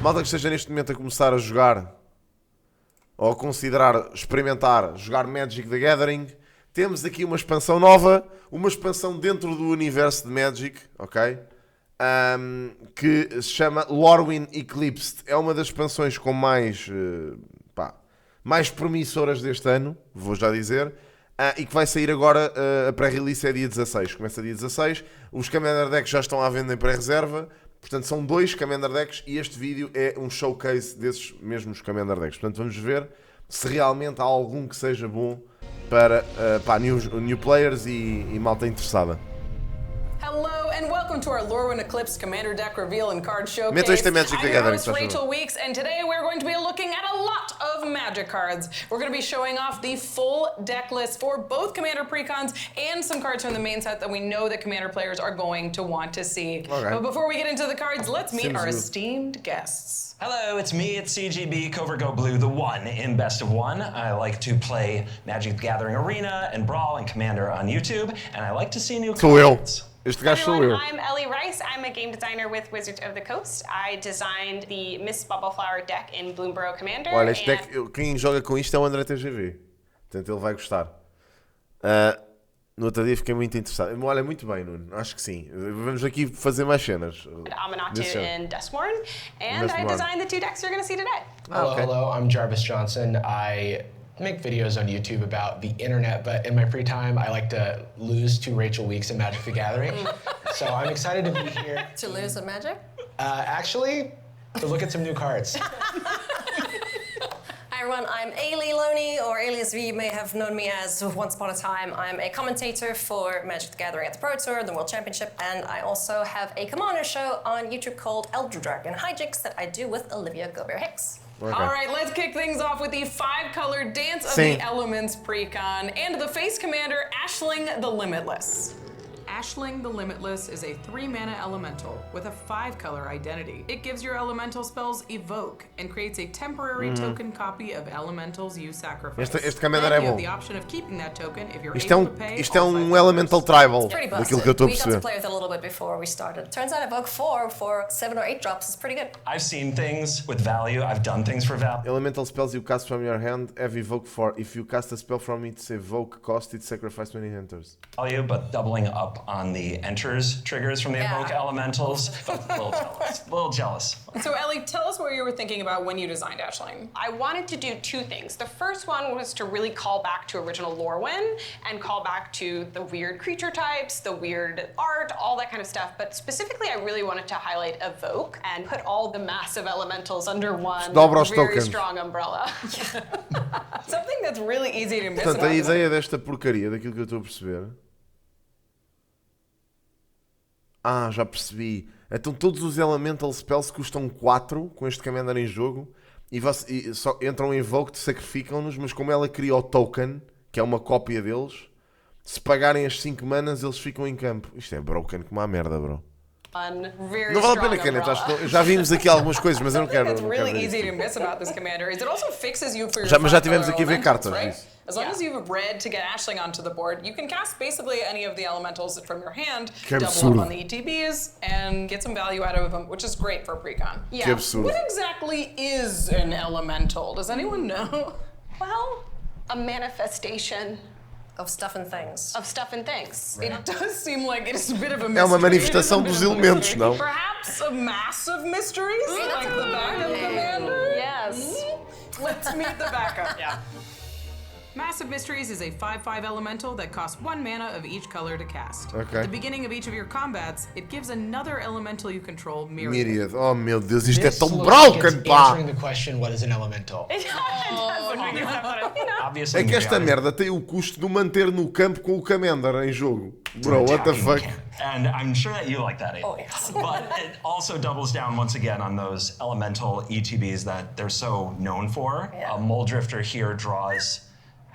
Malta que esteja neste momento a começar a jogar ou a considerar, experimentar, jogar Magic the Gathering, temos aqui uma expansão nova, uma expansão dentro do universo de Magic, ok? Que se chama Lorwyn Eclipsed. É uma das expansões com mais promissoras deste ano, vou já dizer, e que vai sair agora. A pré-release é dia 16, começa dia 16. Os Commander Decks já estão à venda em pré-reserva, portanto são 2 Commander Decks e este vídeo é um showcase desses mesmos Commander Decks. Portanto vamos ver se realmente há algum que seja bom para new players e malta interessada. Hello and welcome to our Lorwyn Eclipse Commander Deck Reveal and Card Showcase. Meta este Magic the Gathering, I'm your host, Rachel Weeks, and today we're going to be looking at a lot of Magic cards. We're going to be showing off the full deck list for both Commander Precons and some cards from the main set that we know that Commander players are going to want to see. Okay. But before we get into the cards, let's meet our esteemed guests. Hello, it's me, it's CGB, Covert Go Blue, the one in Best of One. I like to play Magic the Gathering Arena and Brawl and Commander on YouTube, and I like to see new cards. Este gajo sou eu. I'm Ellie Rice. I'm a game designer with Wizards of the Coast. I designed the Miss Bubbleflower deck in Bloomborough Commander. Olha, este deck, quem joga com isto é o André TGV. Portanto, ele vai gostar. No outro dia fiquei muito interessado. Olha, muito bem, Nuno. Acho que sim. Vamos aqui fazer mais cenas. Aminatu and Duskmourn. And I designed the 2 decks you're going to see today. Hello, I'm Jarvis Johnson. I make videos on YouTube about the internet, but in my free time, I like to lose to Rachel Weeks in Magic the Gathering. So I'm excited to be here. To lose at Magic? Actually, to look at some new cards. Hi everyone, I'm Ailey Loney, or Alias V, you may have known me as once upon a time. I'm a commentator for Magic the Gathering at the Pro Tour, the World Championship, and I also have a Commander show on YouTube called Elder Dragon Hijinks that I do with Olivia Gobert-Hicks. Okay. All right, let's kick things off with the 5-color Dance of the Elements Precon and the face commander, Ashling the Limitless. Ashling the Limitless is a 3-mana elemental with a 5-color identity. It gives your elemental spells evoke and creates a temporary token copy of elementals you sacrifice. Este commander é bom. The option of keeping that token if you're Isto able é um elemental tribal. Daquilo que eu estou a We got perceber. to play with it a little bit before we started. Turns out evoke 4 for 7 or 8 drops is pretty good. I've seen things with value, I've done things for value. Elemental spells you cast from your hand have evoke 4. If you cast a spell from its evoke cost, it sacrifice when it enters. Value, but doubling up on the enters triggers from the evoke elementals. But a little jealous. So Ellie, tell us what you were thinking about when you designed Ashling. I wanted to do 2 things. The first one was to really call back to original Lorwyn and call back to the weird creature types, the weird art, all that kind of stuff. But specifically, I really wanted to highlight evoke and put all the massive elementals under one very strong umbrella. Something that's really easy to miss. Portanto, a ideia desta porcaria, daquilo que eu estou a perceber... já percebi. Então todos os Elemental Spells custam 4 com este Commander em jogo e só entram em Evoke, sacrificam-nos, mas como ela cria o token, que é uma cópia deles, se pagarem as 5 manas eles ficam em campo. Isto é broken como a merda, bro. Não vale a pena, Kenneth. Já vimos aqui algumas coisas, mas eu não quero. Mas já tivemos aqui a ver cartas disso. As long as you have red to get Ashling onto the board, you can cast basically any of the elementals from your hand, double up on the ETBs, and get some value out of them, which is great for Precon. Yeah. What exactly is an elemental? Does anyone know? Well, a manifestation of stuff and things. Right. It does seem like it's a bit of a mystery. É uma manifestação dos elementos, não? Perhaps a massive mystery, like the backup commander? Yes. Let's meet the backup. Massive Mysteries is a 5/5 elemental that costs 1 mana of each color to cast. Okay. At the beginning of each of your combats, it gives another elemental you control Myriad. Oh meu Deus, isto é tão broken, pá! Answering the question, what is an elemental? Obviously, É que esta merda tem o custo de o manter no campo com o Commander em jogo. Bro, what the fuck? And I'm sure that you like that, Oh, yes. but it also doubles down once again on those elemental ETBs that they're so known for. Yeah. Muldrifter here draws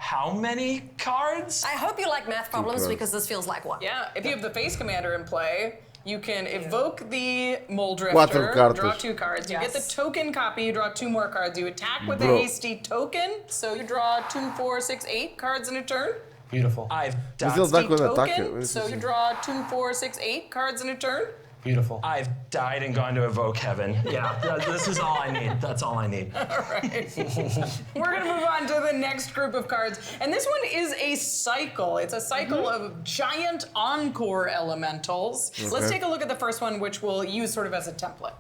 how many cards? I hope you like math problems because this feels like one. Yeah, if you have the face commander in play, you can evoke the Muldrifter, draw 2 cards. You get the token copy, you draw 2 more cards. You attack with the hasty token, so you draw 2, 4, 6, 8 cards in a turn. Beautiful. I've Mas ele dá quando ataca. So you draw 2, 4, 6, 8 cards in a turn. Beautiful. I've died and gone to evoke heaven. Yeah, this is all I need. That's all I need. All right. We're going to move on to the next group of cards. And this one is a cycle. It's a cycle of giant encore elementals. Okay. Let's take a look at the first one, which we'll use sort of as a template.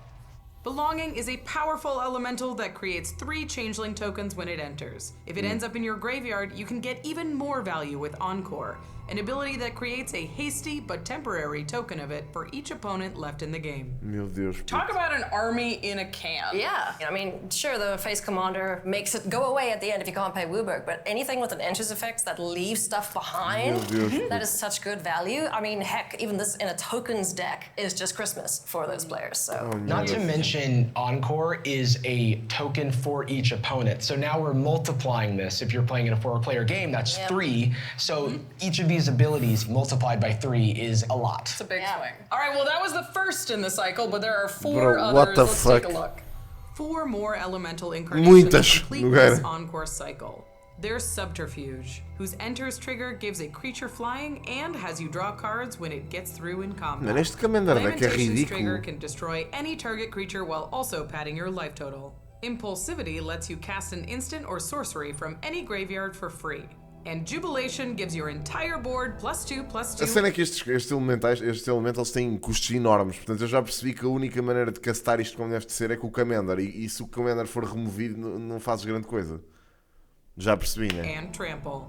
Belonging is a powerful elemental that creates 3 changeling tokens when it enters. If it ends up in your graveyard, you can get even more value with Encore, an ability that creates a hasty but temporary token of it for each opponent left in the game. Meu Deus. Talk about an army in a can. Yeah, I mean, sure, the face commander makes it go away at the end if you can't pay Wooburg, but anything with an enters effect that leaves stuff behind, that is such good value. I mean, heck, even this in a tokens deck is just Christmas for those players. So Not to mention, Encore is a token for each opponent. So now we're multiplying this. If you're playing in a 4-player game, that's 3. So each of these abilities multiplied by 3 is a lot. It's a big swing. All right, well, that was the first in the cycle, but there are 4 Bro, others. what the Let's fuck? take a look. 4 more elemental incarnations complete this Encore cycle. There's Subterfuge, whose enters trigger gives a creature flying and has you draw cards when it gets through in combat. Mano, este Commander deck é Lamentation's trigger ridículo. can destroy any target creature while also padding your life total. Impulsivity lets you cast an instant or sorcery from any graveyard for free. And Jubilation gives your entire board +2/+2. A cena é que estes elementals têm custos enormes, portanto eu já percebi que a única maneira de castar isto como deve de ser é com o Commander, e se o Commander for removido não fazes grande coisa. Já percebi, né? And Trample.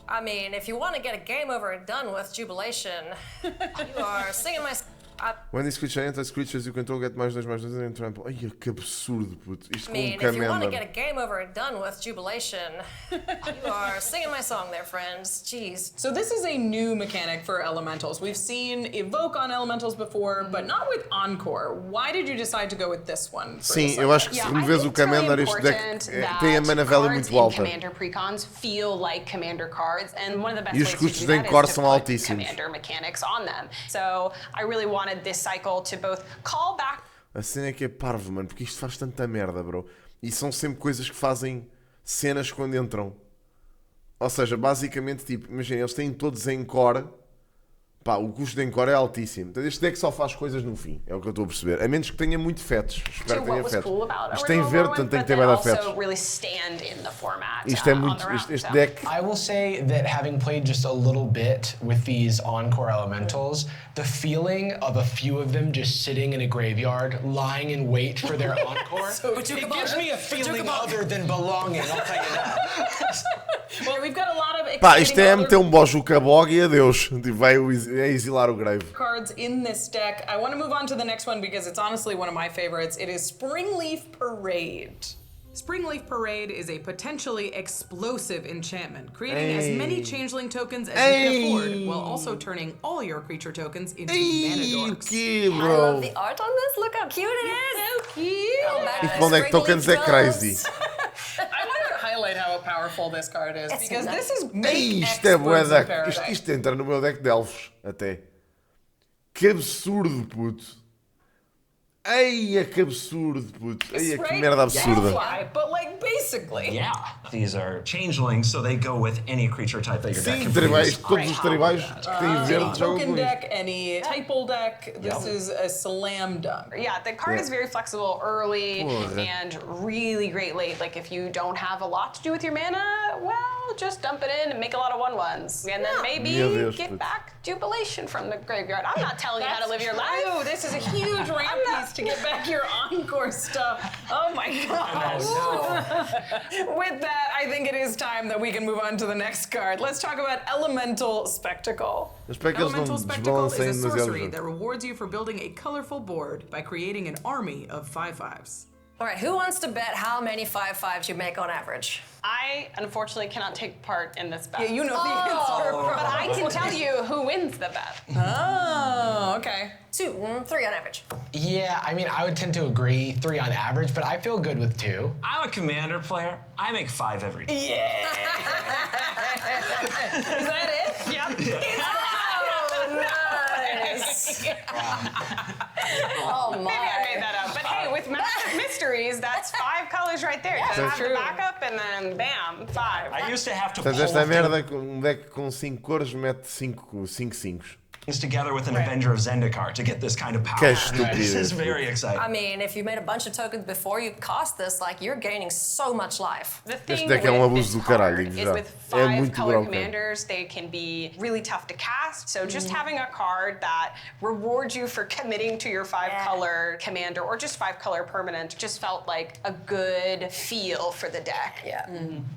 I mean, if you want to get a game over and done with Jubilation, you are singing my... When this creature enters creatures you control get +2/+2 and trample. Ai, que absurdo, puto. Isto I com mean, um if you want to Commander. get a game over and done with Jubilation, you are singing my song there, friends. Jeez. So this is a new mechanic for elementals. We've seen Evoke on elementals before, but not with Encore. Why did you decide to go with this one? Sim, eu acho que se removes o Commander, este deck tem a mana value muito alta. Commander Precons feel like Commander cards, and one of the best E os ways custos to do de that Encore is to são put altíssimos. Commander mechanics on them. So I really wanted this cycle to both call back. A cena é que é parvo, mano, porque isto faz tanta merda, bro. E são sempre coisas que fazem cenas quando entram. Ou seja, basicamente, tipo, imagina, eles têm todos em core. Pá, o custo de encore é altíssimo. Então este deck só faz coisas no fim, é o que eu estou a perceber. A menos que tenha muito fetos. Espero que tenha fetos. Isto tem verde, portanto tem que ter bem fetos. Isto é muito. Este deck. I will say that having played just a little bit with these Encore elementals, the feeling of a few of them just sitting in a graveyard, lying in wait for their Encore, it gives me a feeling other than belonging, I'll tell you that. Well, we've got a lot of Pá, isto é meter um Bojuka Bog e adeus. Tipo, vai exilar o grave. cards in this deck. I want to move on to the next one because it's honestly one of my favorites. It is Springleaf Parade. Springleaf Parade is a potentially explosive enchantment, creating as many changeling tokens as you can afford, while also turning all your creature tokens into mana dorks. Que, I bro. love the art on this. Look how cute it is. So cute. Isto quando é que tokens é crazy. I want to highlight how powerful this card is, because this is Ei, make isto é bué experts da... in paradise. Isto entra no meu deck de elfos, até. Que absurdo, puto. Eia, que absurdo, puto. Eia, que Right? merda absurda. Fly, but like basically. Yeah. These are changelings, so they go with any creature type that your deck Sim, can tribais, produce. todos os tribais que têm verde jogam Token com isto. deck, any typal deck, this is a slam dunk. Yeah, the card is very flexible early Porra. and really great late. Like if you don't have a lot to do with your mana, well, just dump it in and make a lot of 1/1s. And then maybe Meu Deus, get putz. back Jubilation from the graveyard. I'm not telling you how to live your life. Oh, this is a huge ramp piece to get back your encore stuff. Oh my gosh. With that, I think it is time that we can move on to the next card. Let's talk about Elemental Spectacle. Eu espero que eles não Elemental Spectacle is a desbalancem demasiado o sorcery jogo. that rewards you for building a colorful board by creating an army of 5/5s. All right, who wants to bet how many 5/5s you make on average? I unfortunately cannot take part in this bet. Yeah, you know the answer. But I can tell you who wins the bet. Oh, okay. 2, 3 on average. Yeah, I mean, I would tend to agree 3 on average, but I feel good with 2. I'm a commander player. I make 5 every day. Is that it? Yep. Oh, nice. Oh my. Maybe I made that up. But hey, with Master Mysteries, that's 5 colors right there. Just That's have the true. backup and then bam, 5. I used to have to pull Portanto, esta through- merda, um deck com 5 cores, mete 5 5s. together with an Avenger of Zendikar to get this kind of power. Que estúpido. This is very exciting. I mean, if you made a bunch of tokens before you cast this, like, you're gaining so much life. The thing Este deck é with abuso this do caralho, card digo is já. with É 5 muito color broken. commanders, they can be really tough to cast. So just having a card that rewards you for committing to your 5 color commander or just 5 color permanent just felt like a good feel for the deck. Yeah.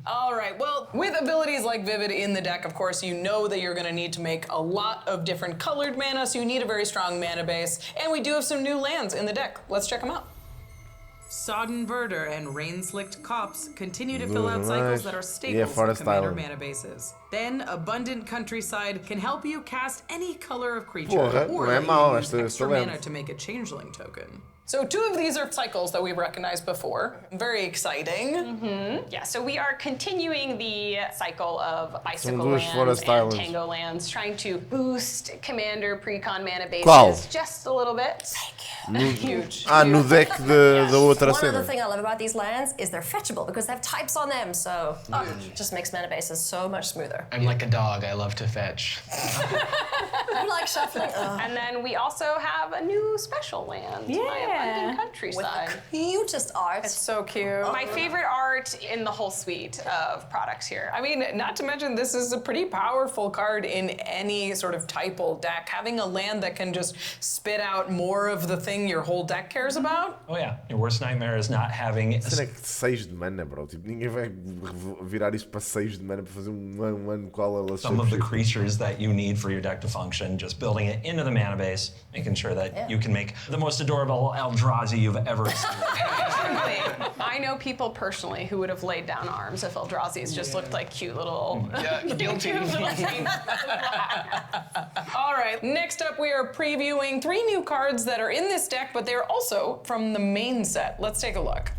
All right, well, with abilities like Vivid in the deck, of course, you know that you're gonna need to make a lot of different colored mana, so you need a very strong mana base. And we do have some new lands in the deck. Let's check them out. Sodden Verdure and Rain-Slicked Copse continue to fill out cycles that are staples of Forest Commander Island. mana bases. Then Abundant Countryside can help you cast any color of creature, Porra, or não é let mau, you use esta extra lento. mana to make a Changeling token. So 2 of these are cycles that we've recognized before. Very exciting. Yeah, so we are continuing the cycle of Bicycle duas lands Forest and Islands. Tango lands, trying to boost Commander Precon mana bases Qual? just a little bit. Huge. No deck da outra One other cena. thing I love about these lands is they're fetchable because they have types on them, so it just makes mana bases so much smoother. I'm like a dog. I love to fetch. You like shuffling? And then we also have a new special land, My Abundant With Countryside. the cutest art. It's so cute. My favorite art in the whole suite of products here. I mean, not to mention, this is a pretty powerful card in any sort of typal deck. Having a land that can just spit out more of the thing your whole deck cares about. Oh yeah, your worst nightmare is not having a Cena é que 6 de mana, bro. Tipo, ninguém vai virar isto para 6 de mana para fazer um qual ela some of the creatures that you need for your deck to function, just building it into the mana base, making sure that you can make the most adorable Eldrazi you've ever seen. I know people personally who would have laid down arms if Eldrazi's just looked like cute little. Yeah, guilty. All right, next up we are previewing 3 new cards that are in this deck, but they're also from the main set. Let's take a look.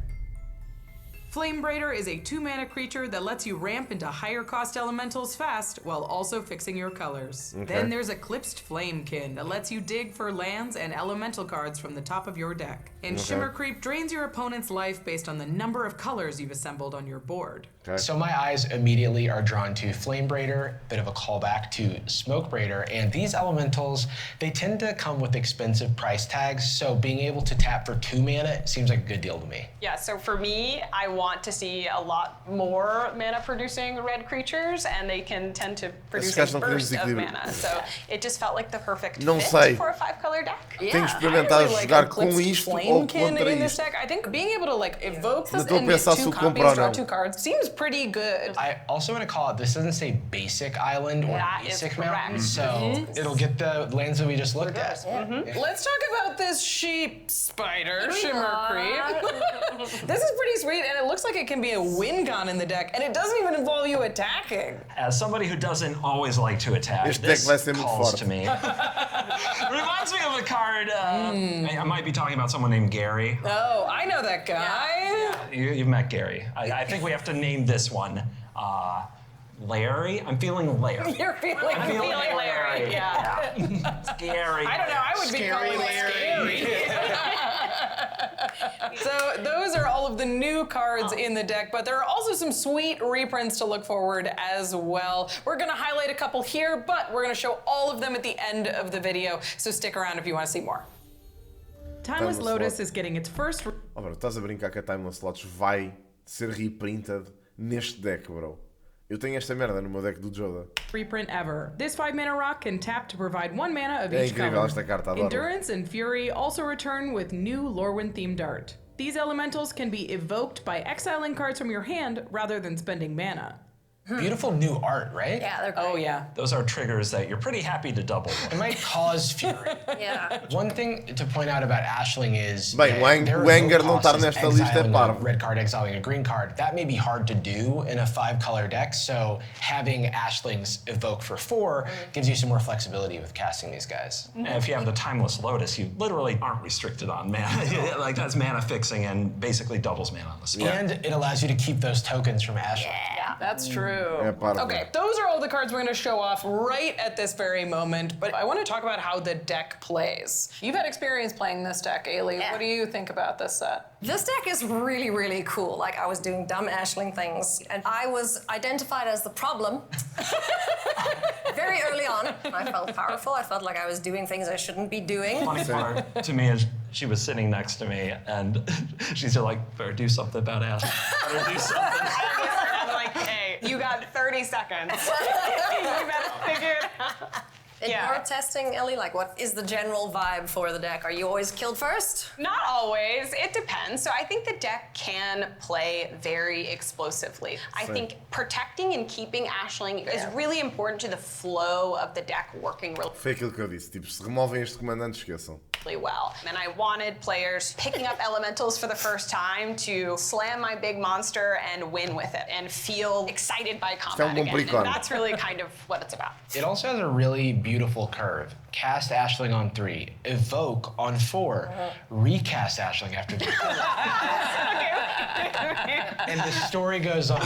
Flamebraider is a 2-mana creature that lets you ramp into higher cost elementals fast while also fixing your colors. Then there's Eclipsed Flamekin that lets you dig for lands and elemental cards from the top of your deck. And Shimmer Creep drains your opponent's life based on the number of colors you've assembled on your board. So my eyes immediately are drawn to Flamebraider, bit of a callback to Smokebraider, and these elementals, they tend to come with expensive price tags, so being able to tap for 2 mana seems like a good deal to me. Yeah, so for me, I want to see a lot more mana producing red creatures, and they can tend to produce a gajos não queriam burst of desequilíbrio. mana. So it just felt like the perfect Não fit sei. for a 5-color deck. Tenho que I experimentar really like jogar com Eclipsed isto ou Flamekin contra in this isto. deck. I think being able to like evoke this estou a and get pensar se 2 o compro copies, ou draw não. 2 cards seems pretty good. I also want to call it, this doesn't say basic island or That is basic correct. mountain, so it'll get the lands that we just looked at. Let's talk about this sheep spider, Shimmer Creep. This is pretty sweet, and it looks like it can be a win con in the deck, and it doesn't even involve you attacking. As somebody who doesn't always like to attack, Este this deck vai ser muito calls forte. to me. Reminds me of a card, I might be talking about someone named Gary. Oh, I know that guy. You've met Gary. I think we have to name this one Larry. I'm feeling Larry. You're feeling I'm feeling Larry, yeah. It's Gary. I don't know, I would Scary be calling Larry. it scary. So those are all of the new cards in the deck, but there are also some sweet reprints to look forward as well. We're gonna highlight a couple here, but we're gonna show all of them at the end of the video, so stick around if you wanna see more. Timeless Timeless Lotus Lotus. is getting its first Oh, bro, estás a brincar que a Timeless Lotus vai ser reprinted neste deck, bro. Eu tenho esta merda no meu deck do Joda. reprint ever. This 5-mana rock can tap to provide 1 mana of É each incrível color. esta carta, adoro. Endurance and Fury also return with new Lorwyn themed art. These elementals can be evoked by exiling cards from your hand rather than spending mana. Beautiful new art, right? Yeah, they're great. Oh yeah. Those are triggers that you're pretty happy to double. It might cause fury. Yeah. One thing to point out about Ashling is Bem, that their o Anger vote não cost estar is nesta lista é exiling a parvo. red card, exiling a green card. That may be hard to do in a 5-color deck, so having Ashlings evoke for 4 gives you some more flexibility with casting these guys. And if you have the Timeless Lotus, you literally aren't restricted on mana. Like that's mana fixing and basically doubles mana on the spot. And it allows you to keep those tokens from Ashling. Yeah. That's true. É parvo. Okay, those are all the cards we're going to show off right at this very moment, but I want to talk about how the deck plays. You've had experience playing this deck, Ailey. Yeah. What do you think about this set? This deck is really, really cool. Like, I was doing dumb Ashling things, and I was identified as the problem very early on. I felt powerful. I felt like I was doing things I shouldn't be doing. Funny part to me is she was sitting next to me, and she's like, better do something about Ash. Better do something. I'm like, hey, you got 30 seconds. You better figure it out. In your testing, Ellie, like, what is the general vibe for the deck? Are you always killed first? Not always. It depends. So I think the deck can play very explosively. I think protecting and keeping Ashling is really important to the flow of the deck working Foi aquilo que eu disse. Tipo, se removem este comandante, esqueçam. really well. And I wanted players picking up elementals for the first time to slam my big monster and win with it and feel excited by combat again. And that's really kind of what it's about. It also has a really beautiful curve. Cast Ashling on 3, evoke on 4, recast Ashling after 3. And the story goes on.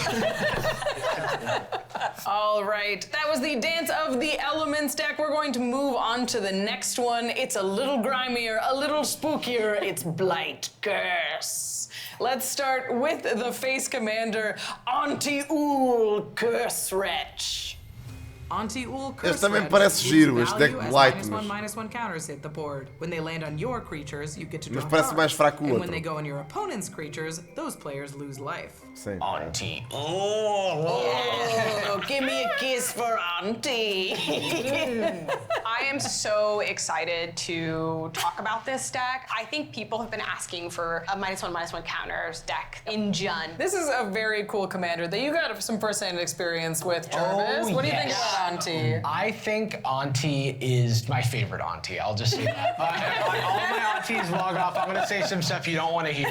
All right, that was the Dance of the Elements deck. We're going to move on to the next one. It's a little grimier, a little spookier. It's Blight Curse. Let's start with the face commander, Anti-Ul Curse Wretch. Anti-Ul Curse Este também Wretch parece gives giro, este value deck as Blight, -1/-1 counters hit the board. When they land on your creatures, you get to draw Mas parece cards. mais fraco o And outro. when they go on your opponent's creatures, those players lose life. Sim. Auntie. Oh, give me a kiss for Auntie. I am so excited to talk about this deck. I think people have been asking for a -1/-1 counters deck in Jun. This is a very cool commander that you got some first-hand experience with, Jarvis. What do you think yes. about Auntie? I think Auntie is my favorite Auntie. I'll just say that. All my aunties log off. I'm gonna say some stuff you don't want to hear.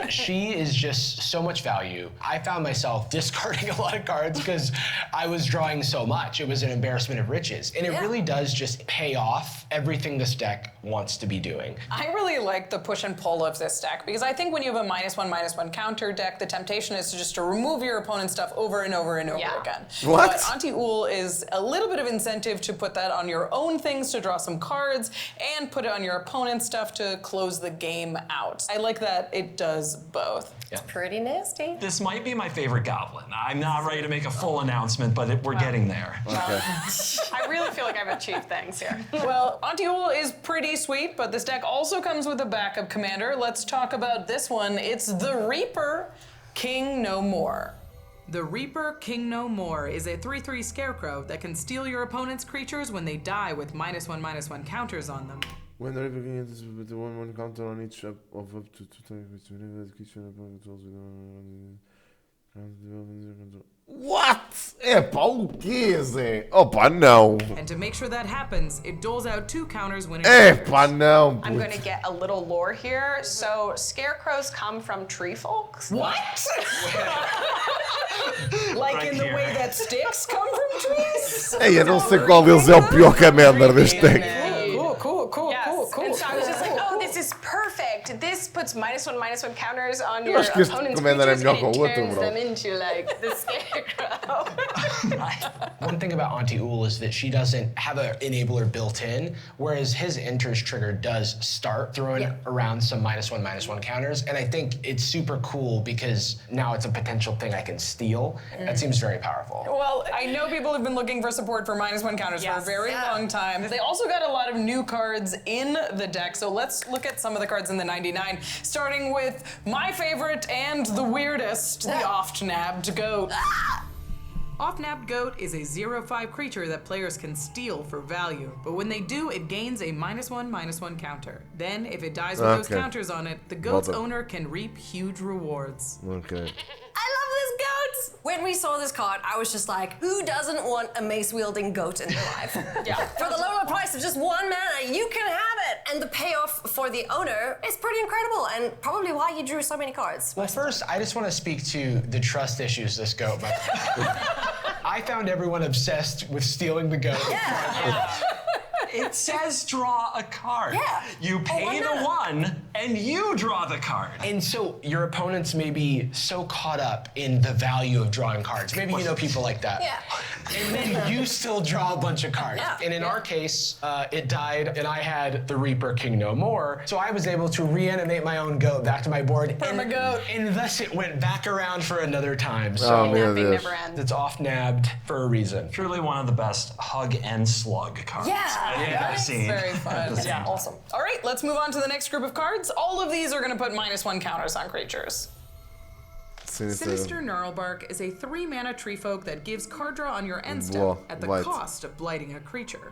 She is just so much value. I found myself discarding a lot of cards because I was drawing so much. It was an embarrassment of riches. And it really does just pay off everything this deck wants to be doing. I really like the push and pull of this deck because I think when you have a -1/-1 counter deck, the temptation is just to remove your opponent's stuff over and over and over again. What? But Anti-Ul is a little bit of incentive to put that on your own things to draw some cards and put it on your opponent's stuff to close the game out. I like that it does both. Pretty nasty. This might be my favorite goblin. I'm not ready to make a full announcement, but we're getting there. I really feel like I've achieved things here. Well, Anti-Ul is pretty sweet, but this deck also comes with a backup commander. Let's talk about this one. It's the Reaper, King No More. The Reaper, King No More is a 3/3 scarecrow that can steal your opponent's creatures when they die with -1/-1 counters on them. When the Reaper gains one counter on each of up to 2 times, What? Epá, o quê, Zé? Opa, não. And to make sure that happens, it doles out 2 counters when it Epá, não. I'm going to get a little lore here. So scarecrows come from tree folks. What? Like in the way that sticks come from trees? Ei, eu não sei qual deles é o pior commander deste deck. Cool. And so I was just like, oh, this is perfect. This puts -1/-1 counters on your acho que este opponent's commander é creatures melhor and que it o outro, turns bro. them into like the scarecrow. One thing about Anti-Ul is that she doesn't have an enabler built in, whereas his enters trigger does start throwing around some -1/-1 counters. And I think it's super cool because now it's a potential thing I can steal. That seems very powerful. Well, I know people have been looking for support for -1 counters for a very long time. They also got a lot of new cards in the deck, so let's look at some of the cards in the 99, starting with my favorite and the weirdest, the Oft-Nabbed Goat. Oft-Nabbed Goat is a 0/5 creature that players can steal for value, but when they do, it gains a -1/-1 counter. Then, if it dies with those counters on it, the goat's owner can reap huge rewards. Okay. I love this goat! When we saw this card, I was just like, who doesn't want a mace-wielding goat in their life? For the lower price of just 1 mana, you can have it! And the payoff for the owner is pretty incredible, and probably why you drew so many cards. Well, first, I just want to speak to the trust issues this goat might have. I found everyone obsessed with stealing the goat. It says draw a card. Yeah. You pay the 1 and you draw the card. And so your opponents may be so caught up in the value of drawing cards. Maybe you know people like that. Yeah. And then you still draw a bunch of cards. Yeah. And in our case, it died, and I had the Reaper King No More. So I was able to reanimate my own goat back to my board. Perma-goat. And thus it went back around for another time. So Oh, meu Napping Deus. never ends. it's off-nabbed for a reason. Truly one of the best hug and slug cards I've seen. Very fun. Yeah, awesome. All right, let's move on to the next group of cards. All of these are going to put -1 counters on creatures. Sinister Gnarlbark is a 3-mana tree folk that gives card draw on your end step Whoa, at the what? cost of blighting a creature.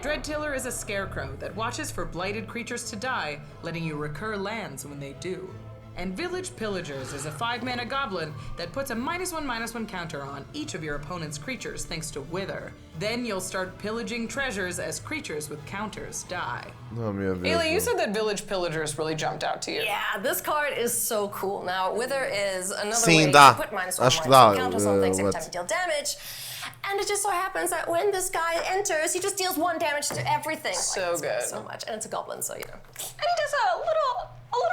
Dreadtiller is a scarecrow that watches for blighted creatures to die, letting you recur lands when they do. And Village Pillagers is a 5-mana goblin that puts a -1/-1 counter on each of your opponent's creatures thanks to Wither. Then you'll start pillaging treasures as creatures with counters die. Oh, meu Deus. Ailey, you said that Village Pillagers really jumped out to you. Yeah, this card is so cool. Now, Wither is another Sim, way dá. to put -1/-1 Acho que dá, counters on things every what? time you deal damage. And it just so happens that when this guy enters, he just deals 1 damage to everything. So it's good. So much. And it's a goblin, so you know. And he does a little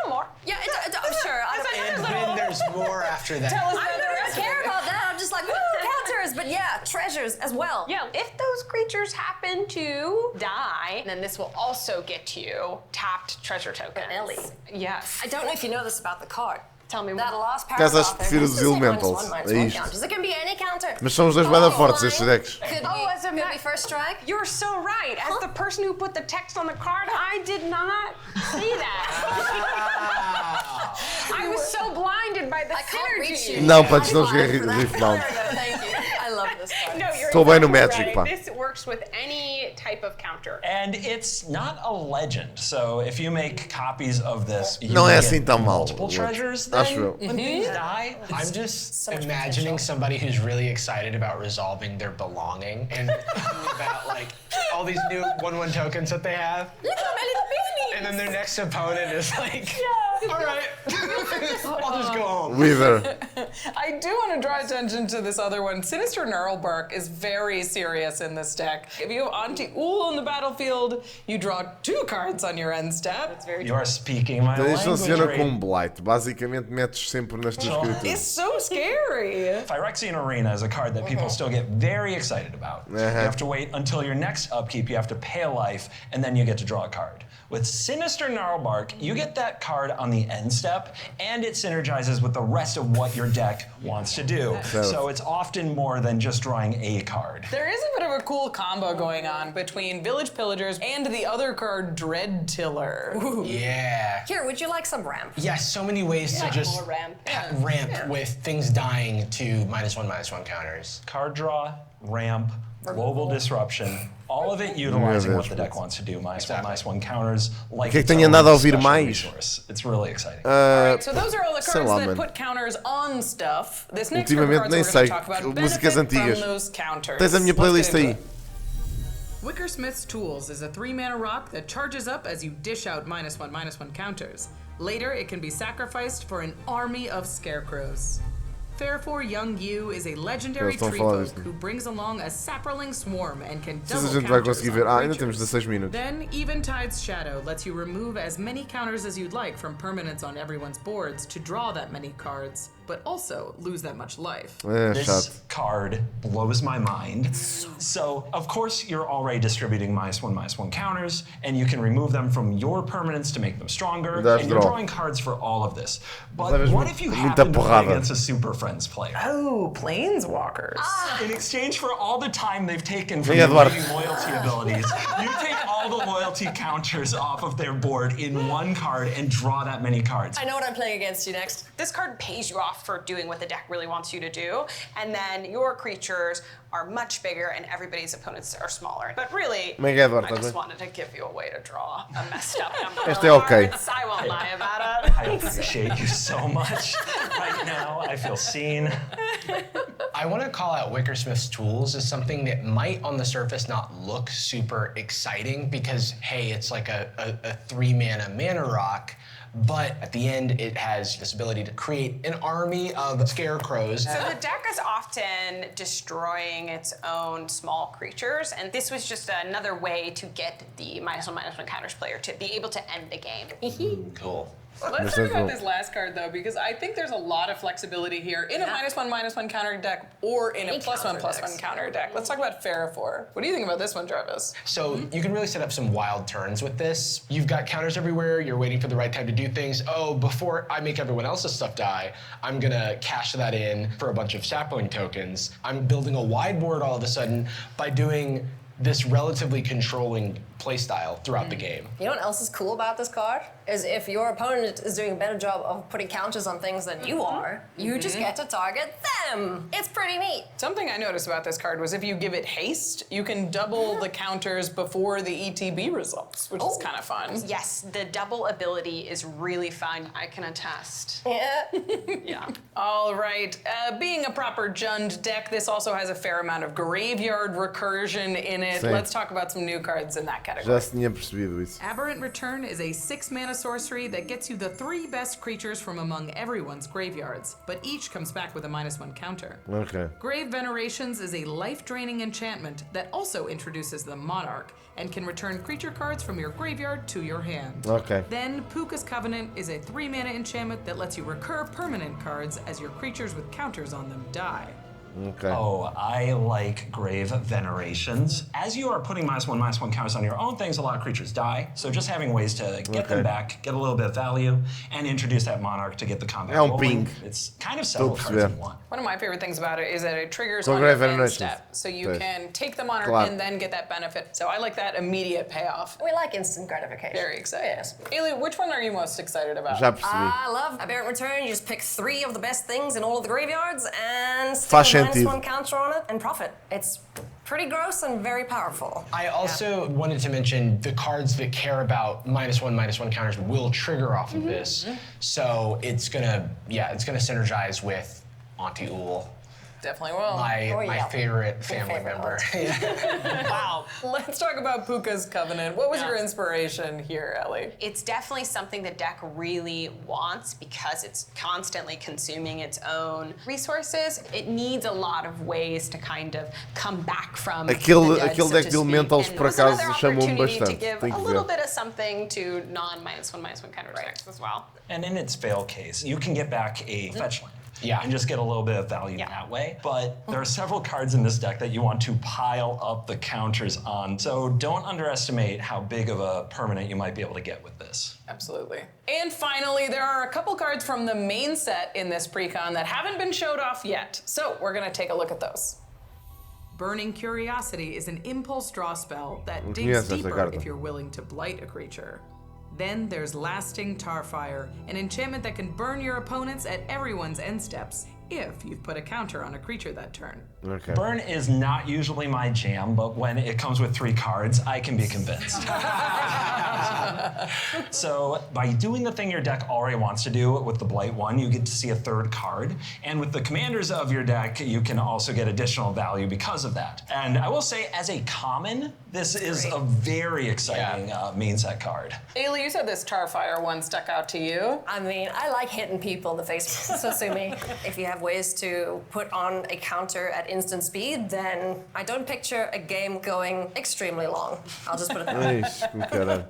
more. Yeah, I'm sure. I don't And then there's more after that. I don't care about that. I'm just like, woo, counters. But yeah, treasures as well. Yeah, if those creatures happen to die, then this will also get you tapped treasure tokens. Ellie. Yes. I don't know if you know this about the card. Tell me That more. last Caso paragraph acho que prefiro there os has to say elementals. -1/-1 É isto. counters. It can be any counter. Mas são os dois bada fortes estes decks. Could Oh, be, as a could ma- be first strike. You're so right. As the person who put the text on the card, I did not see that. I was so blinded by the I can't reach synergy. you. Não, pá, não I'm joguei fine for that. Riftbound. There we go, thank you. I love this card. No, you're Estou bem no exactly Magic, right. pá. This works with any type of counter. And it's not a legend, so if you make copies of this, you Não é get assim tão mal. multiple treasures then Acho eu. when things die. I'm just much imagining potential. somebody who's really excited about resolving their belonging and about like all these new 1/1 tokens that they have. Look at my little beanie. And then their next opponent is like, all right, I'll just go home. Wither. I do want to draw attention to this other one. Sinister Gnarlbark is very serious in this deck. If you have Auntie Ool on the battlefield, you draw 2 cards on your end step. You are speaking my Então isto language. funciona Ray. com um blight. Basicamente metes sempre nas tuas It's criaturas. so scary. Phyrexian Arena is a card that people still get very excited about. You have to wait until your next upkeep, you have to pay a life, and then you get to draw a card. With Sinister Gnarlbark, you get that card on the end step, and it synergizes with the rest of what your deck wants to do. So it's often more than just drawing a card. There is a bit of a cool combo going on between Village Pillagers and the other card, Dreadtiller. Yeah. Here, would you like some ramp? Yes, so many ways to just more ramp. ramp with things dying to -1/-1 counters. Card draw, ramp, global disruption, all of it utilizing what the deck wants to do. -1/-1 counters, like que its tenho own andado a ouvir special mais? resource. It's really exciting. Alright, so those are all the sei cards lá, that mano. put counters on stuff. This next group of Ultimamente cards nem we're going sei. to talk about Músicas benefit antigas. from those counters. Tens a minha Let's playlist get into aí. it. Wickersmith's Tools is a 3-mana rock that charges up as you dish out -1/-1 counters. Later, it can be sacrificed for an army of scarecrows. Fairfor Young Yu is a legendary Eles estão a tree falar folk disto. who brings along a saproling swarm and can Se double a gente vai counters conseguir on ver. Ah, ainda creatures. temos 16 minutos. Then, Eventide's Shadow lets you remove as many counters as you'd like from permanents on everyone's boards to draw that many cards, but also lose that much life. É This chato. card blows my mind. So, of course, you're already distributing -1/-1 counters, and you can remove them from your permanents to make them stronger, That's and you're draw. drawing cards for all of this. But Levas what if you muita happen to play porrada. against a Super Friends player? Oh, Planeswalkers. In exchange for all the time they've taken from Hey, your Eduardo. winning loyalty abilities, you take all the loyalty counters off of their board in one card and draw that many cards. I know what I'm playing against you next. This card pays you off for doing what the deck really wants you to do, and then your creatures are much bigger and everybody's opponents are smaller. But really, Como é que é, Eduardo? I Estás just bem? wanted to give you a way to draw a messed up number Este of é ok. cards. I won't lie about it. I appreciate you so much right now. I feel seen. I want to call out Wickersmith's Tools as something that might on the surface not look super exciting because, hey, it's like a 3-mana mana rock. but at the end it has this ability to create an army of scarecrows. So the deck is often destroying its own small creatures, and this was just another way to get the -1/-1 counters player to be able to end the game. Cool. Let's talk about this last card, though, because I think there's a lot of flexibility here in a -1/-1 counter deck or in a +1/+1 counter deck. Let's talk about Ferrophore. What do you think about this one, Travis? So you can really set up some wild turns with this. You've got counters everywhere. You're waiting for the right time to do things. Oh, before I make everyone else's stuff die, I'm gonna cash that in for a bunch of sapling tokens. I'm building a wide board all of a sudden by doing this relatively controlling playstyle throughout the game. You know what else is cool about this card? Is if your opponent is doing a better job of putting counters on things than you are, you just get to target them. It's pretty neat. Something I noticed about this card was if you give it haste, you can double the counters before the ETB results, which is kind of fun. Yes, the double ability is really fun. I can attest. Yeah. Yeah. All right, being a proper Jund deck, this also has a fair amount of graveyard recursion in it. Sim. Let's talk about some new cards in that category. Já se tinha percebido isso. Aberrant Return is a 6-mana sorcery that gets you the 3 best creatures from among everyone's graveyards, but each comes back with a -1 counter. Ok. Grave Venerations is a life-draining enchantment that also introduces the Monarch and can return creature cards from your graveyard to your hand. Ok. Then Puka's Covenant is a 3-mana enchantment that lets you recur permanent cards as your creatures with counters on them die. Ok. Oh, I like Grave Venerations. As you are putting -1/-1 counters on your own things, a lot of creatures die. So just having ways to get them back, get a little bit of value, and introduce that Monarch to get the combat É um rolling. ping. It's kind of several Estou a cards perceber. in one. One of my favorite things about it is that it triggers Com on Grave your end Venerations. step, so you Pois. can take the Monarch Claro. and then get that benefit. So I like that immediate payoff. We like instant gratification. Very excited. Yes. Ailey, which one are you most excited about? Já percebi. I love Aberrant Return. You just pick 3 of the best things in all of the graveyards and Faz stick a sentido. -1 counter on it and profit. It's pretty gross and very powerful. I also wanted to mention the cards that care about -1/-1 counters will trigger off of this. So it's gonna synergize with Auntie Ool, Definitely will. my favorite family favorite member. Wow. Let's talk about Puka's Covenant. What was your inspiration here, Ellie? It's definitely something the deck really wants because it's constantly consuming its own resources. It needs a lot of ways to kind of come back from Aquele- the dead, aquele so deck to de speak. elementals, And por it was another acaso, chamou-me opportunity bastante. to give Tem a que little ver. bit of something to non-1/-1 counter decks as well. And in its fail case, you can get back a fetch land. Yeah. And just get a little bit of value that way. But there are several cards in this deck that you want to pile up the counters on. So don't underestimate how big of a permanent you might be able to get with this. Absolutely. And finally, there are a couple cards from the main set in this precon that haven't been showed off yet. So we're gonna take a look at those. Burning Curiosity is an impulse draw spell that digs Yes, that's a deeper carta. if you're willing to blight a creature. Then there's Lasting Tarfire, an enchantment that can burn your opponents at everyone's end steps if you've put a counter on a creature that turn. Ok. Burn is not usually my jam, but when it comes with 3 cards, I can be convinced. So by doing the thing your deck already wants to do with the Blight one, you get to see a 3rd card. And with the commanders of your deck, you can also get additional value because of that. And I will say, as a common, this is a very exciting main set card. Ailey, you said this Tarfire one stuck out to you. I mean, I like hitting people in the face, so sue me. If you have ways to put on a counter at instant speed, then I don't picture a game going extremely long. I'll just put it that way. Eish, que caralho.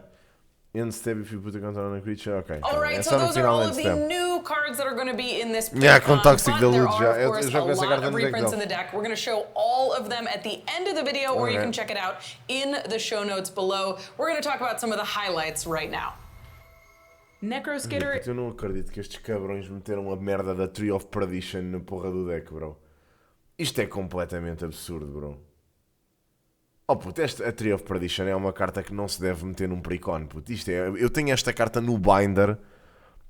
End step if you put a counter on a creature. Ok. All right, É so só no those are final all end of the step. new cards that are going to be in this Yeah, com precon, Toxic but Deluge, there are, já. of course, Eu a jogo essa lot carta of no deck reprints in dele. the deck. We're going to show all of them at the end of the video, or you Okay. can check it out in the show notes below. We're going to talk about some of the highlights right now. Necroskitter Eu não acredito que estes cabrões meteram a merda da Tree of Perdition na porra do deck, bro. Isto é completamente absurdo, bro. Oh puto, a Tree of Perdition é uma carta que não se deve meter num precon, puto. Eu tenho esta carta no binder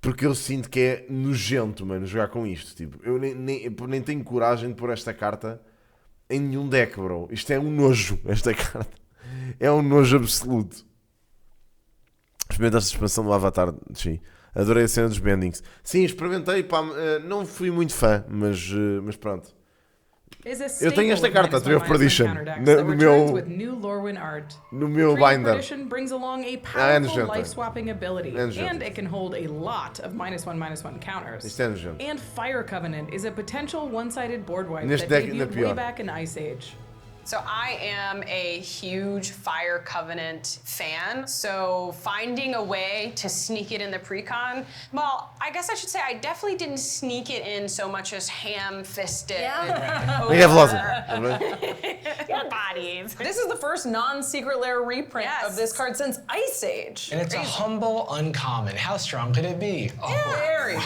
porque eu sinto que é nojento, mano, jogar com isto. Tipo, eu nem tenho coragem de pôr esta carta em nenhum deck, bro. Isto é um nojo, esta carta. É um nojo absoluto. Experimentaste a expansão do Avatar, sim. Adorei a cena dos bendings. Sim, experimentei, pá, não fui muito fã, mas pronto. is a Eu tenho esta staple of carta, Tree of -1/-1 Perdition, counter decks no that meu, returns with new Lorwyn art. no meu Tree of binder. Perdition brings along a é powerful nojento. life swapping ability, É nojento. and it can hold a lot of -1/-1 counters. Isto é nojento. And Fire Covenant is a potential one-sided board wipe Neste that deck ainda debuted pior. way back in Ice Age. So I am a huge Fire Covenant fan, so finding a way to sneak it in the precon, well, I guess I should say I definitely didn't sneak it in so much as ham-fisted. Yeah. Ninguém é veloz. Your bodies. This is the first non-secret lair reprint Yes. of this card since Ice Age. And it's a humble uncommon. How strong could it be? Very,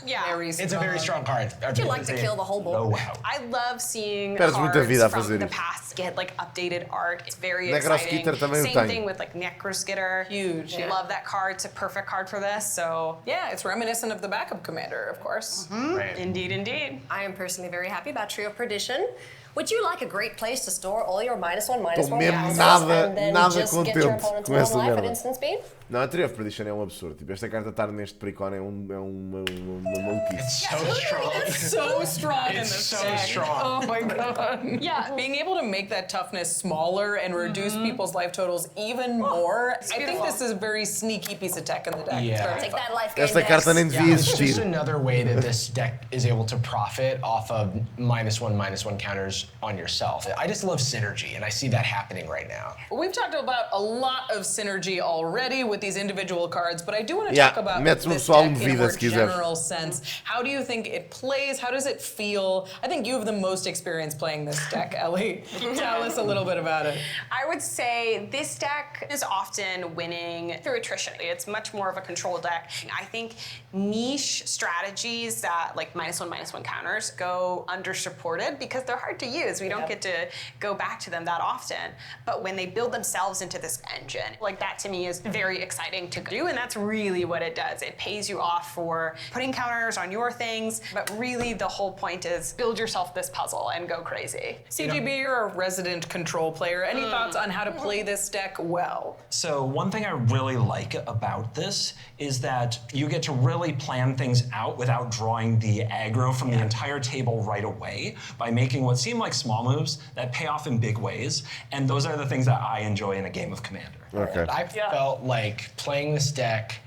Yeah. very It's a very strong card. Would you like to kill the whole board? Oh, wow. I love seeing Perdes muita cards vida a from fazer the isto. past get like updated art. It's very Necroskitter exciting. também o Same tenho. thing with like Necroskitter. Huge, yeah. Love that card. It's a perfect card for this. So Yeah, it's reminiscent of the backup commander, of course. Right. indeed, indeed. I am personally very happy about Trio Perdition. Would you like a great place to store all your -1/-1 Estou mesmo counters nada- and then nada just get your contente opponent to com essa one life at merda. instant speed? Não, a Tree of Perdition é um absurdo. Tipo, esta carta estar neste Precon é uma maluquice. It's so strong. So strong in It's this so deck. strong. Oh my god. Yeah, being able to make that toughness smaller and reduce people's life totals even more. I think beautiful. this is a very sneaky piece of tech in the deck. Yeah. It's very Take fun. that life gain. Esta carta nem devia It's just existir. another way that this deck is able to profit off of -1/-1 counters on yourself. I just love synergy, and I see that happening right now. We've talked about a lot of synergy already with these individual cards, but I do want to Yeah, talk about mete-se um this pessoal deck de in a vida, more se quiser. general sense. How do you think it plays? How does it feel? I think you have the most experience playing this deck, Ellie. Tell us a little bit about it. I would say this deck is often winning through attrition. It's much more of a control deck. I think niche strategies that like -1/-1 counters go undersupported because they're hard to use. We don't get to go back to them that often. But when they build themselves into this engine, like that to me is very exciting to do, and that's really what it does. It pays you off for putting counters on your things, but really the whole point is build yourself this puzzle and go crazy. CGB, you're a resident control player. Any thoughts on how to play this deck well? So one thing I really like about this is that you get to really plan things out without drawing the aggro from the entire table right away by making what seem like small moves that pay off in big ways. And those are the things that I enjoy in a game of Commander. Ok. I felt like playing this deck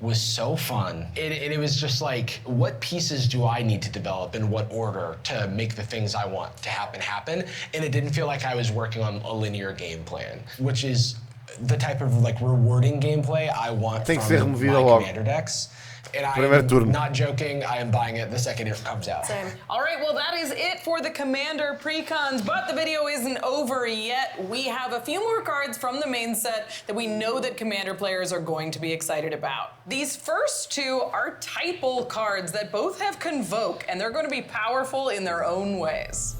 was so fun. It was just like, what pieces do I need to develop in what order to make the things I want to happen? And it didn't feel like I was working on a linear game plan, which is the type of like rewarding gameplay I want Tem que ser from my removida logo. Commander decks. And Primeiro turno. I'm not joking, I am buying it the second it comes out. Same. All right, well, that is it for the Commander Precons, but the video isn't over yet. We have a few more cards from the main set that we know that Commander players are going to be excited about. These first two are typal cards that both have Convoke, and they're going to be powerful in their own ways.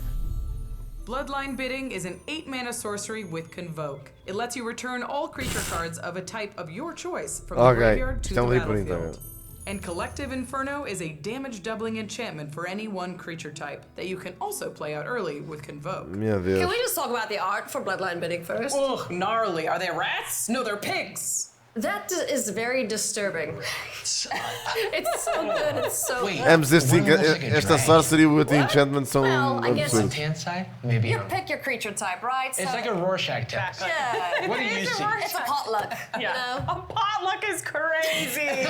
Bloodline Bidding is an 8-mana sorcery with Convoke. It lets you return all creature cards of a type of your choice from the Ok, graveyard to isto é the um livro battlefield. então. And Collective Inferno is a damage doubling enchantment for any one creature type that you can also play out early with Convoke. Meu Can Deus. we just talk about the art for Bloodline Bidding first? Ugh, gnarly. Are they rats? No, they're pigs. That is very disturbing. It's so good. It's so Wait. good. Ambos estes One looks like a esta dragon. sorcery e o outro enchantment são Well, I guess- absurdos. Left-hand side? Maybe. You pick your creature type, right? It's like a Rorschach test. Yeah. What do you see? It's a potluck. You know? A potluck is crazy.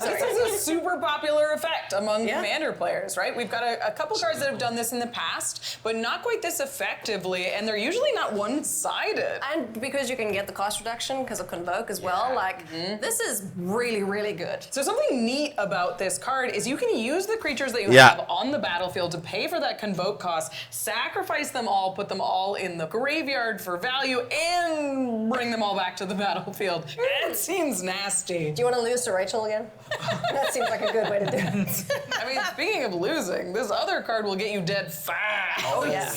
This is a super popular effect among Yeah. Commander players, right? We've got a couple cards that have done this in the past, but not quite this effectively, and they're usually not one-sided. And because you can get the cost reduction because of Convoke as well, like, this is really, really good. So something neat about this card is you can use the creatures that you Yeah. have on the battlefield to pay for that Convoke cost, sacrifice them all, put them all in the graveyard for value, and bring them all back to the battlefield. It seems nasty. Do you want to lose to Rachel again? That seems like a good way to do it. I mean, speaking of losing, this other card will get you dead fast. Oh, yeah.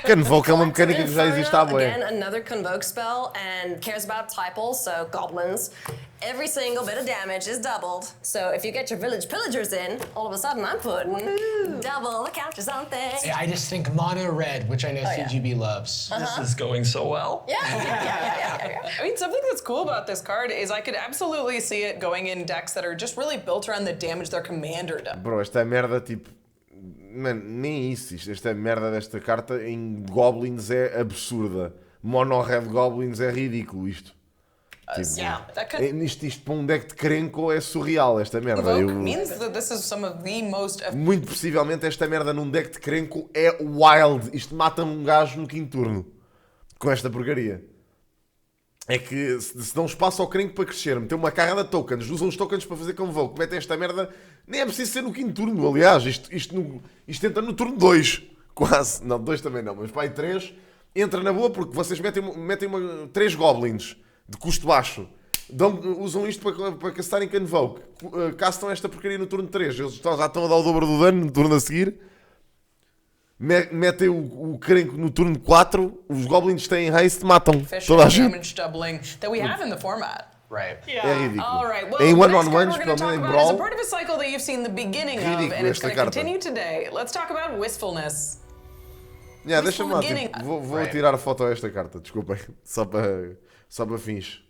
Convoke é uma mecânica que já existe há bué. Again, another Convoke spell and cares about typals, so goblins. Every single bit of damage is doubled. So if you get your village pillagers in, all of a sudden I'm putting double the counters on things. Yeah, I just think mono red, which I know CGB loves. This is going so well. Yeah. I mean, something that's cool about this card is I could absolutely see it going in decks that are just really built around the damage their commander does. Bro, esta merda, tipo, Mano, nem isso. Esta merda desta carta em Goblins é absurda. Mono-Red Goblins é ridículo isto. Yeah, that could Isto para um deck de Krenko é surreal, esta merda. evoke means that this is some of the most Muito possivelmente esta merda num deck de Krenko é wild. Isto mata um gajo no quinto turno. Com esta porcaria. É que se dão espaço ao Krenko para crescer, meter uma carga de tokens, usam os tokens para fazer convoke, metem esta merda, nem é preciso ser no quinto turno, aliás, isto entra no turno 2, quase, não, 2 também não, mas pá, e 3, entra na boa porque vocês metem 3 goblins de custo baixo, usam isto para castarem convoke, castam esta porcaria no turno 3, eles já estão a dar o dobro do dano no turno a seguir. Metem o Krenko no turno 4, os goblins têm haste, matam toda a gente. damage doubling that we have in the format. Right. É ridículo. All right. Well, Em the next one-on-ones, card we're going to pelo talk menos em about is a Brawl, part of a cycle that you've seen the beginning of, ridículo and it's esta going to carta. continue today. Let's talk about wistfulness. deixa-me lá, beginning. vou tirar a foto a esta carta, desculpem, só para fins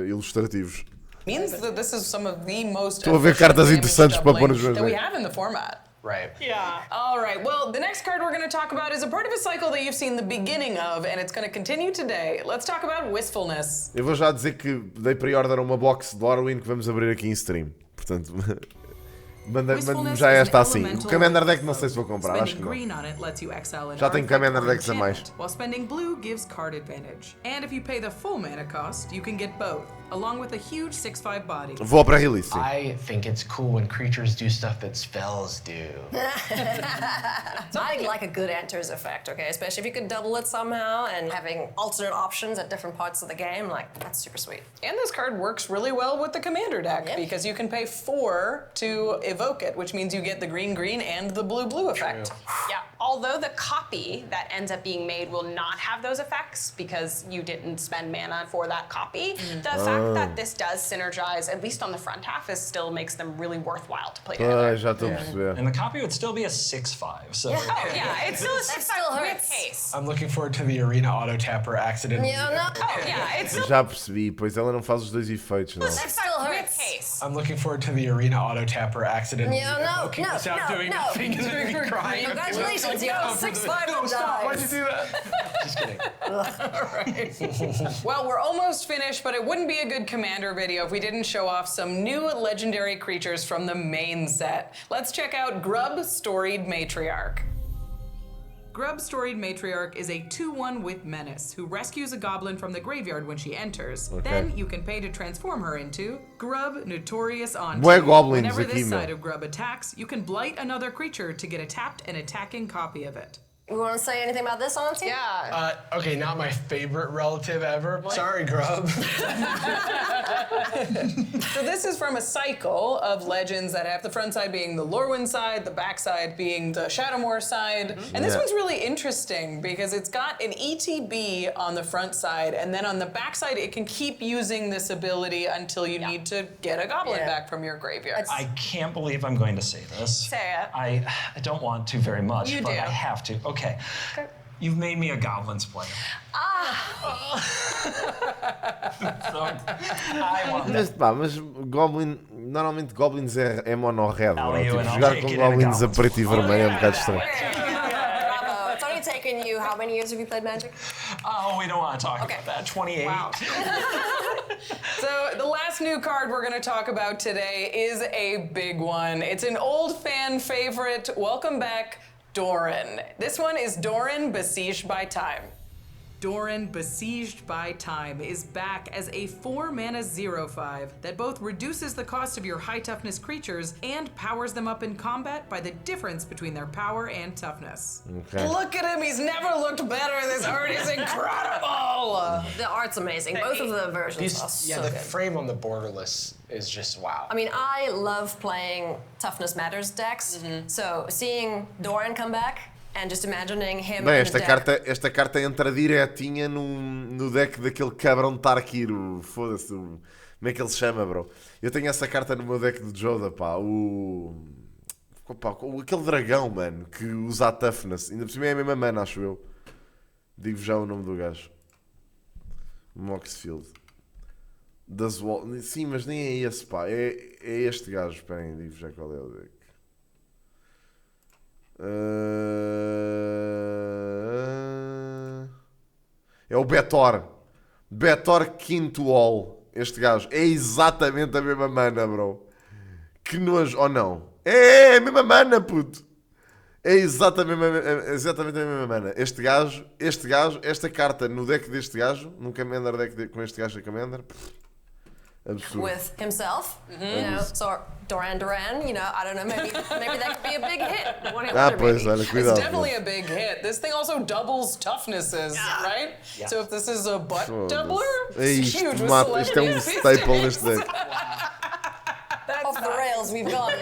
ilustrativos. Means that this is some of the most Estou a ver efficient cartas damage interessantes para pôr nos doubling meus that we decks. have in the format. Right. Yeah. All right. Well, the next card we're going to talk about is a part of a cycle that you've seen the beginning of, and it's going to continue today. Let's talk about wistfulness. Eu vou já dizer que dei pre-order a uma box de Lorwyn que vamos abrir aqui em stream, portanto... Manda-me já esta assim. O Commander Deck não sei se vou comprar, acho que não. Já tenho Commander Decks a mais. While spending blue gives card advantage. And if you pay the full mana cost, you can get both, along with a huge 6/5 body. Vou para release, sim. I think it's cool when creatures do stuff that spells do. I like a good enters effect, okay? Especially if you could double it somehow and having alternate options at different parts of the game, like, that's super sweet. And this card works really well with the Commander deck because you can pay 4 to evoke it, which means you get the green and the blue effect. Yeah, although the copy that ends up being made will not have those effects because you didn't spend mana for that copy, the fact that this does synergize, at least on the front half, is still makes them really worthwhile to play together. Já estou a perceber. And the copy would still be a 6/5, so... Oh yeah, it's still a That 6/5 still with hurts. haste. I'm looking forward to the arena auto tapper accident. Yeah, no. Oh yeah, it's still Já percebi, pois ela não faz os dois efeitos, não. That still with hurts. haste. I'm looking forward to the arena auto tapper accident. Yeah, no, Evoking no, without no, doing no. nothing and then me crying. Congratulations, you have 6/5 No, stop! Why'd you dice. do that? Just kidding. Well, we're almost finished, but it wouldn't be a good Commander video if we didn't show off some new legendary creatures from the main set. Let's check out Grub Storied Matriarch. Grub Storied Matriarch is a 2/1 with Menace, who rescues a goblin from the graveyard when she enters. Okay. Then you can pay to transform her into Grub Notorious Auntie. Bué goblins Whenever aqui, this meu. side of Grub attacks, you can blight another creature to get a tapped and attacking copy of it. You want to say anything about this, Auntie? Yeah. Okay, not my favorite relative ever. Sorry, Grub. So this is from a cycle of legends that have the front side being the Lorwyn side, the back side being the Shadowmoor side. And this Yeah. one's really interesting because it's got an ETB on the front side, and then on the back side it can keep using this ability until you need to get a goblin Yeah. back from your graveyard. I can't believe I'm going to say this. Say it. I don't want to very much, You but do. I have to. Okay. You've made me a Goblins player. So, I want Mas pá, mas Goblin, normalmente Goblins é mono-red, bro. you Tipo, and I'll jogar take com it in a Goblins a Goblins. preto e vermelho é um bocado estranho. Bravo. It's only taken you, how many years have you played Magic? Oh, we don't want to talk Okay. about that. 28. Wow. So the last new card we're going to talk about today is a big one. It's an old fan favorite. Welcome back, Doran. This one is Doran Besieged by Time. Doran Besieged by Time is back as a 4-mana 0/5 that both reduces the cost of your high toughness creatures and powers them up in combat by the difference between their power and toughness. Okay. Look at him, he's never looked better. This art is incredible. The art's amazing. Both of the versions are so the good. frame on the borderless is just wow. I mean, I love playing Toughness Matters decks, so seeing Doran come back and just imagining him Bem, in the deck. esta carta entra direitinha no deck daquele cabrão Tarkir, foda-se, como é que ele se chama, bro? Eu tenho essa carta no meu deck de Joda, pá, aquele dragão, mano, que usa a toughness, ainda por cima é a mesma mana, acho eu. Digo já o nome do gajo. Moxfield. Sim, mas nem é esse, pá, é este gajo, esperem, digo já qual é o deck. É o Betor. Betor Quinto All. Este gajo. É exatamente a mesma mana, bro. Que nojo. Ou não? É a mesma mana, puto. É exatamente a mesma mana. Este gajo, esta carta no deck deste gajo, num Commander deck com este gajo a Commander. Absurdo. With himself, you know, so Duran, you know, I don't know, maybe that could be a big hit. Pois, olha, cuidado. It's definitely a big hit. This thing also doubles toughnesses, right? Yeah. So if this is a butt doubler, it's Isto, huge with mata, isto é um celebrity staple neste deck. Off the rails we've gone.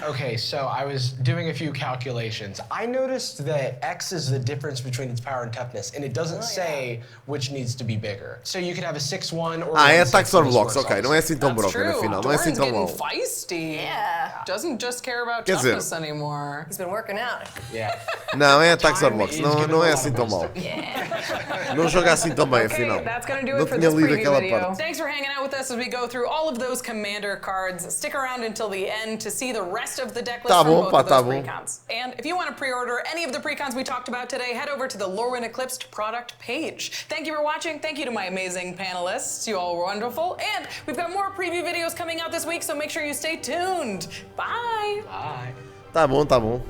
Okay, so I was doing a few calculations. I noticed that X is the difference between its power and toughness, and it doesn't say which needs to be bigger. So you could have a 6-1 or É 1-6 attacks or and this blocks, works ok. Não é assim tão That's broken true. afinal. Não é assim Doran's tão getting mau. feisty. Yeah. Doesn't just care about Quer dizer- toughness anymore. He's been working out. Yeah. Não, é attacks or Time blocks. is Não, giving não a é lot assim of tão mau. wisdom. Não joga assim tão bem Okay, afinal. that's gonna do Não it for tinha this lido preview aquela video. parte. Thanks for hanging out with us as we go through all of those commander cards. Stick around until the end to see the rest of the deck list Tá from bom, both pá, of those tá bom. precons. And if you want to pre-order any of the precons we talked about today, head over to the Lorwyn Eclipsed product page. Thank you for watching. Thank you to my amazing panelists. You all were wonderful. And we've got more preview videos coming out this week, so make sure you stay tuned. Bye. Bye. Tá bom, tá bom.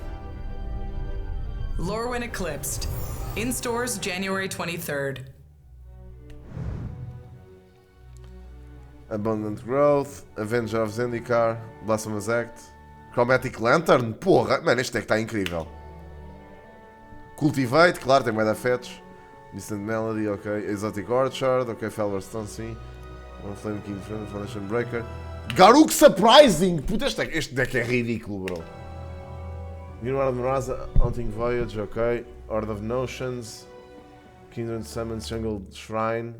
Lorwyn Eclipsed. In stores January 23rd. Abundant Growth, Avenger of Zendikar, Blasphemous Act, Chromatic Lantern. Porra, mano, este deck está incrível. Cultivate, claro, tem mais afetos. Distant Melody, ok. Exotic Orchard, ok. Felverstone, sim. One Flame King, Foundation Breaker. Garuk Surprising! Puta, este deck é ridículo, bro. Mirror of Miraza, Haunting Voyage, ok. Horde of Notions, Kindred Summons, Jungle Shrine,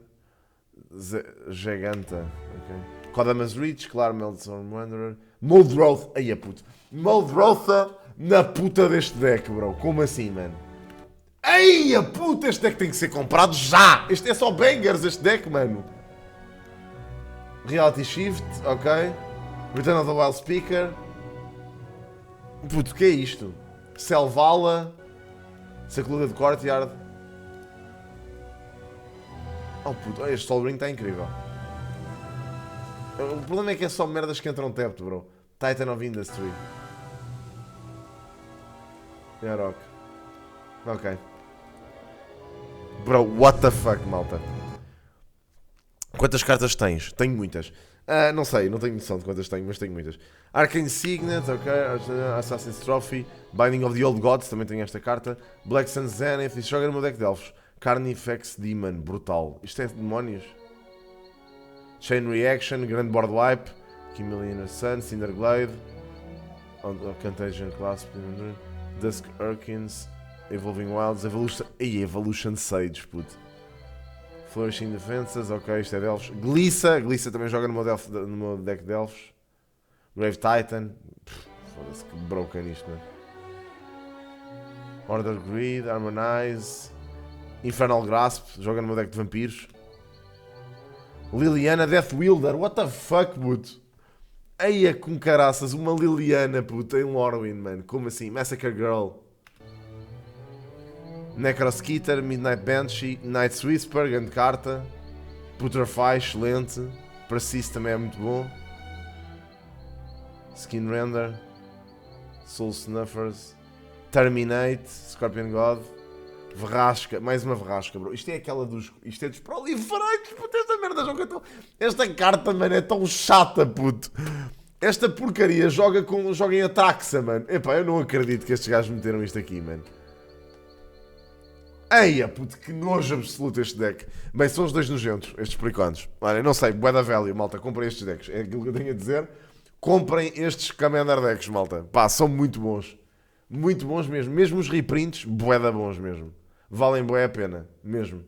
Giganta, ok. Kodamas Reach, claro, Meldstorm Wanderer. Moldrotha, aí é puto. Moldrotha na puta deste deck, bro. Como assim, mano? Ei, a puta, este deck tem que ser comprado já! Este é só bangers, este deck, mano. Reality Shift, ok. Return of the Wild Speaker. Puto, o que é isto? Selvala. Secluded Courtyard. Oh puto, este Sol Ring está incrível. O problema é que é só merdas que entram tapped, bro. Titan of Industry. Yarok. Ok. Bro, what the fuck, malta? Quantas cartas tens? Tenho muitas. Não sei, não tenho noção de quantas tenho, mas tenho muitas. Arcane Signet, ok. Assassin's Trophy. Binding of the Old Gods, também tenho esta carta. Black Sun Zenith. Isto joga no meu deck de elfos. Carnifex Demon, brutal. Isto é demónios. Chain Reaction, Grand Board Wipe. Chameleon Sun, Cinderglade. Contagion Clasp. Dusk Urkins. Evolving Wilds. Evolution Sage, puto. Flourishing Defenses, ok, isto é de elfos. Glissa também joga no meu deck de elfos. Grave Titan. Foda-se que broken isto, não é? Order Greed, Harmonize. Infernal Grasp, joga no meu deck de vampiros. Liliana Death Wielder, what the fuck, puto? Eia com caraças, uma Liliana, puto, em Lorwyn, mano. Como assim? Massacre Girl. Necroskeeter, Midnight Banshee, Night's Whisper, grande carta. Putrefy, excelente. Persist também é muito bom. Skin Render. Soul Snuffers. Terminate, Scorpion God. Verrasca, mais uma verrasca, bro. Isto é aquela dos. Isto é dos proliferantes, puto. Esta merda joga tão. Esta carta, mano, é tão chata, puto. Esta porcaria joga em Atraxa, mano. Epá, eu não acredito que estes gajos meteram isto aqui, mano. Eia, puto, que nojo absoluto este deck. Bem, são os dois nojentos, estes Precons. Olha, não sei, bué da value, malta. Comprem estes decks. É aquilo que eu tenho a dizer. Comprem estes Commander decks, malta. Pá, são muito bons. Muito bons mesmo. Mesmo os reprints, bué da bons mesmo. Valem bué a pena, mesmo.